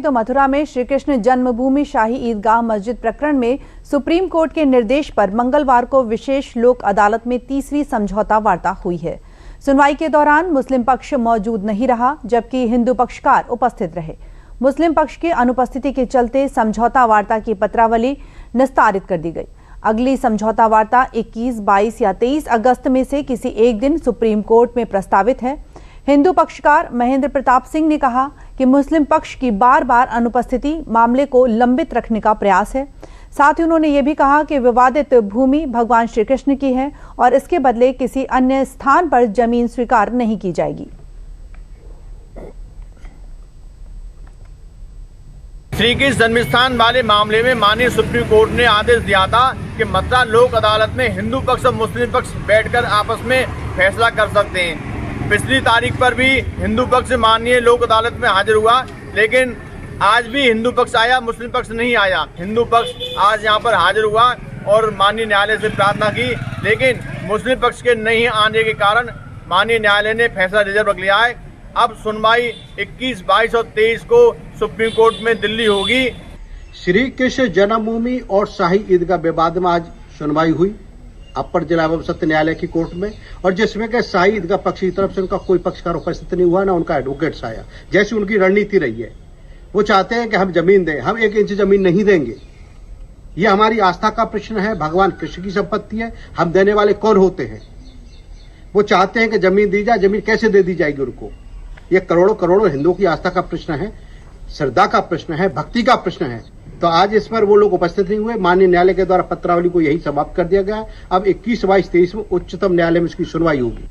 तो मथुरा में श्री कृष्ण जन्मभूमि शाही ईदगाह मस्जिद प्रकरण में सुप्रीम कोर्ट के निर्देश पर मंगलवार को विशेष लोक अदालत में तीसरी समझौता वार्ता हुई है। सुनवाई के दौरान मुस्लिम पक्ष मौजूद नहीं रहा, जबकि हिंदू पक्षकार उपस्थित रहे। मुस्लिम पक्ष की अनुपस्थिति के चलते समझौता वार्ता की पत्रावली निस्तारित कर दी गई। अगली समझौता वार्ता 21, 22 या 23 अगस्त में से किसी एक दिन सुप्रीम कोर्ट में प्रस्तावित है। हिंदू पक्षकार महेंद्र प्रताप सिंह ने कहा कि मुस्लिम पक्ष की बार बार अनुपस्थिति मामले को लंबित रखने का प्रयास है। साथ ही उन्होंने ये भी कहा कि विवादित भूमि भगवान श्री कृष्ण की है और इसके बदले किसी अन्य स्थान पर जमीन स्वीकार नहीं की जाएगी। श्री कृष्ण जन्मस्थान वाले मामले में माननीय सुप्रीम कोर्ट ने आदेश दिया था कि मथुरा लोक अदालत में हिंदू पक्ष और मुस्लिम पक्ष बैठकर आपस में फैसला कर सकते हैं। पिछली तारीख पर भी हिंदू पक्ष माननीय लोक अदालत में हाजिर हुआ, लेकिन आज भी हिंदू पक्ष आया, मुस्लिम पक्ष नहीं आया। हिंदू पक्ष आज यहाँ पर हाजिर हुआ और माननीय न्यायालय से प्रार्थना की, लेकिन मुस्लिम पक्ष के नहीं आने के कारण माननीय न्यायालय ने फैसला रिजर्व रख लिया है। अब सुनवाई 21, 22 और 23 को सुप्रीम कोर्ट में दिल्ली होगी। श्री कृष्ण जन्मभूमि और शाही ईदगाह विवाद में आज सुनवाई हुई अपर जिला एवं सत्र न्यायालय की कोर्ट में, और जिसमें कि शाही ईदगाह पक्ष की तरफ से उनका कोई पक्षकार उपस्थित नहीं हुआ, ना उनका एडवोकेट्स आया। जैसी उनकी रणनीति रही है, वो चाहते हैं कि हम जमीन दें, हम 1 इंच जमीन नहीं देंगे। ये हमारी आस्था का प्रश्न है, भगवान कृष्ण की संपत्ति है, हम देने वाले कौन होते हैं। वो चाहते हैं कि जमीन दी जाए, जमीन कैसे दे दी जाएगी उनको। ये करोड़ों करोड़ों हिंदुओं की आस्था का प्रश्न है, श्रद्धा का प्रश्न है, भक्ति का प्रश्न है। तो आज इस पर वो लोग उपस्थित नहीं हुए। माननीय न्यायालय के द्वारा पत्रावली को यही समाप्त कर दिया गया। अब 21, 22, 23 में उच्चतम न्यायालय में इसकी सुनवाई होगी।